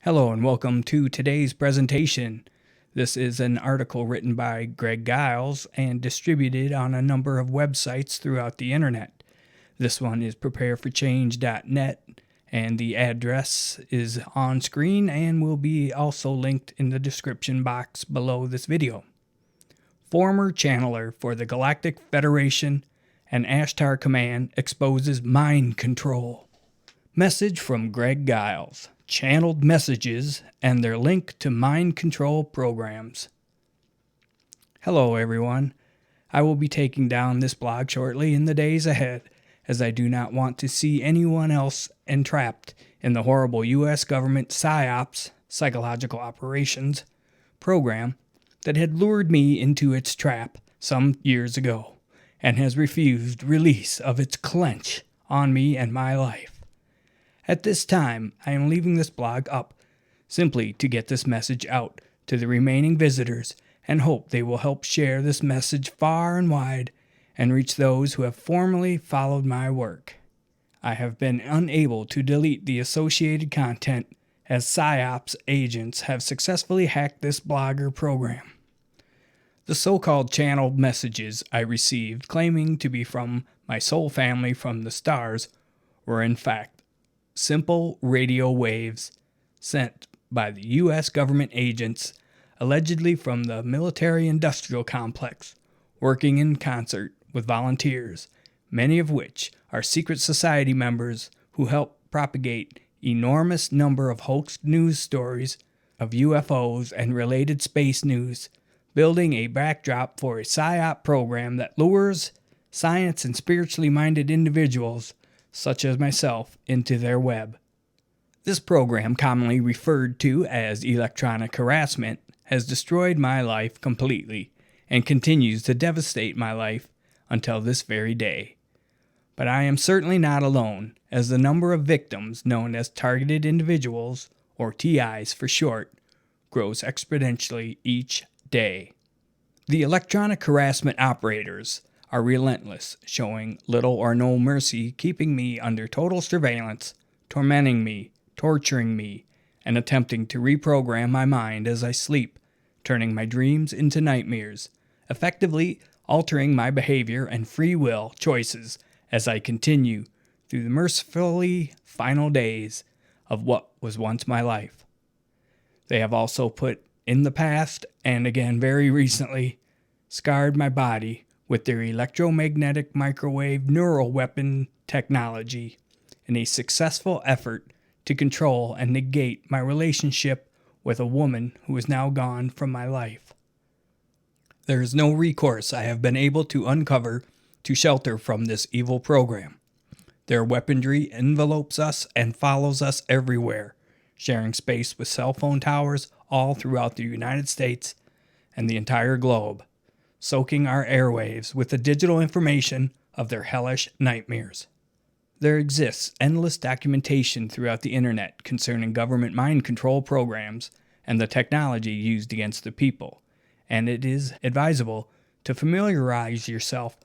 Hello and welcome to today's presentation. This is an article written by Giles and distributed on a number of websites throughout the internet. This one is prepareforchange.net and the address is on screen and will be also linked in the description box below this video. Former channeler for the Galactic Federation and Ashtar Command exposes mind control. Message from Giles. Channeled messages and their link to mind control programs. Hello everyone. I will be taking down this blog shortly in the days ahead, as I do not want to see anyone else entrapped in the horrible U.S. government PSYOPs, psychological operations, program that had lured me into its trap some years ago and has refused release of its clench on me and my life. At this time, I am leaving this blog up simply to get this message out to the remaining visitors and hope they will help share this message far and wide and reach those who have formerly followed my work. I have been unable to delete the associated content as PSYOPs agents have successfully hacked this blogger program. The so-called channeled messages I received claiming to be from my soul family from the stars were in fact simple radio waves sent by the U.S. government agents allegedly from the military-industrial complex, working in concert with volunteers, many of which are secret society members who help propagate enormous number of hoaxed news stories of UFOs and related space news, building a backdrop for a PSYOP program that lures science and spiritually minded individuals such as myself, into their web. This program, commonly referred to as electronic harassment, has destroyed my life completely and continues to devastate my life until this very day. But I am certainly not alone, as the number of victims known as targeted individuals, or TIs for short, grows exponentially each day. The electronic harassment operators are relentless, showing little or no mercy, keeping me under total surveillance, tormenting me, torturing me, and attempting to reprogram my mind as I sleep, turning my dreams into nightmares, effectively altering my behavior and free will choices as I continue through the mercifully final days of what was once my life. They have also put in the past, and again very recently, scarred my body with their electromagnetic microwave neural weapon technology in a successful effort to control and negate my relationship with a woman who is now gone from my life. There is no recourse I have been able to uncover to shelter from this evil program. Their weaponry envelopes us and follows us everywhere, sharing space with cell phone towers all throughout the United States and the entire globe, soaking our airwaves with the digital information of their hellish nightmares. There exists endless documentation throughout the internet concerning government mind control programs and the technology used against the people, and it is advisable to familiarize yourself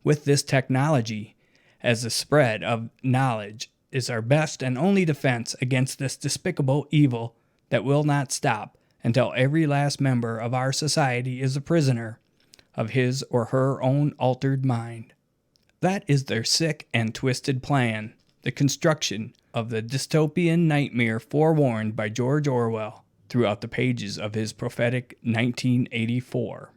with this technology, as the spread of knowledge is our best and only defense against this despicable evil that will not stop until every last member of our society is a prisoner of his or her own altered mind. That is their sick and twisted plan, the construction of the dystopian nightmare forewarned by George Orwell throughout the pages of his prophetic 1984.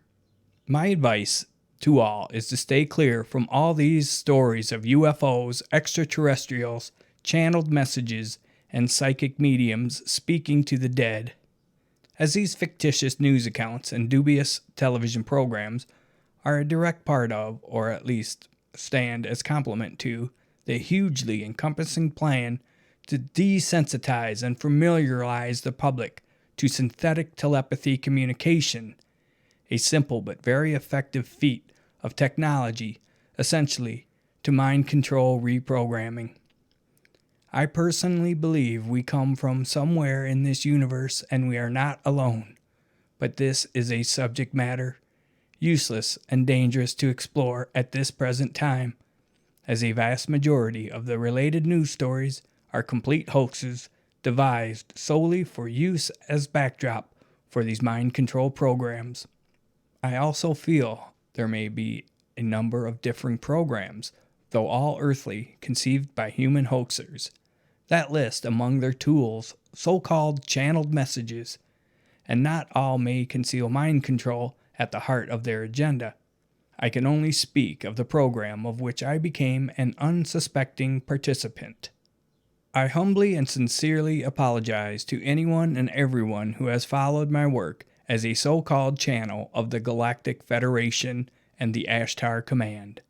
My advice to all is to stay clear from all these stories of UFOs, extraterrestrials, channeled messages, and psychic mediums speaking to the dead, as these fictitious news accounts and dubious television programs are a direct part of, or at least stand as complement to, the hugely encompassing plan to desensitize and familiarize the public to synthetic telepathy communication, a simple but very effective feat of technology, essentially to mind control reprogramming. I personally believe we come from somewhere in this universe and we are not alone, but this is a subject matter useless and dangerous to explore at this present time, as a vast majority of the related news stories are complete hoaxes devised solely for use as backdrop for these mind control programs. I also feel there may be a number of differing programs, though all earthly, conceived by human hoaxers, that list among their tools so-called channeled messages, and not all may conceal mind control at the heart of their agenda. I can only speak of the program of which I became an unsuspecting participant. I humbly and sincerely apologize to anyone and everyone who has followed my work as a so-called channel of the Galactic Federation and the Ashtar Command.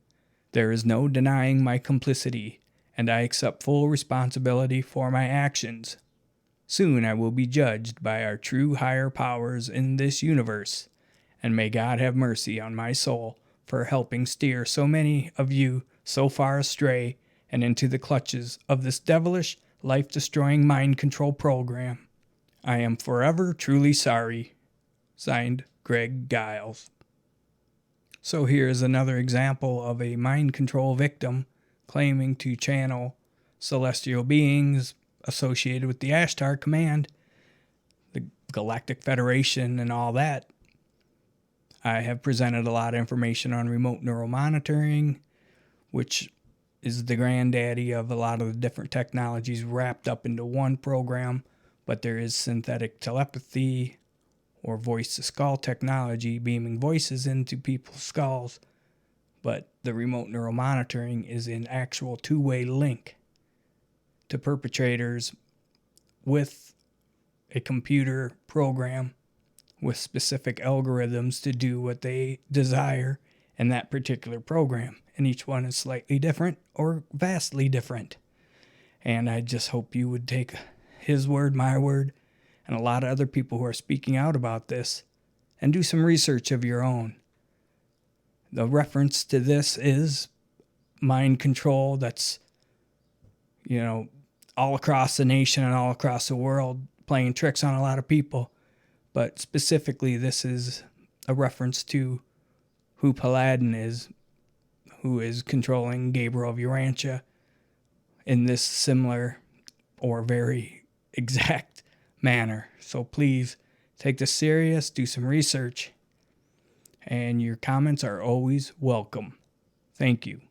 There is no denying my complicity, and I accept full responsibility for my actions. Soon I will be judged by our true higher powers in this universe, and may God have mercy on my soul for helping steer so many of you so far astray and into the clutches of this devilish, life-destroying mind control program. I am forever truly sorry. Signed, Greg Giles. So here is another example of a mind control victim claiming to channel celestial beings associated with the Ashtar Command, the Galactic Federation, and all that. I have presented a lot of information on remote neuromonitoring, which is the granddaddy of a lot of the different technologies wrapped up into one program, but there is synthetic telepathy or voice-to-skull technology, beaming voices into people's skulls, but the remote neuromonitoring is an actual two-way link to perpetrators with a computer program with specific algorithms to do what they desire in that particular program. And each one is slightly different or vastly different. And I just hope you would take his word, my word, and a lot of other people who are speaking out about this, and do some research of your own. The reference to this is mind control that's, all across the nation and all across the world, playing tricks on a lot of people. But specifically, this is a reference to who Paladin is, who is controlling Gabriel of Urantia in this similar or very exact manner. So please take this serious, do some research, and your comments are always welcome. Thank you.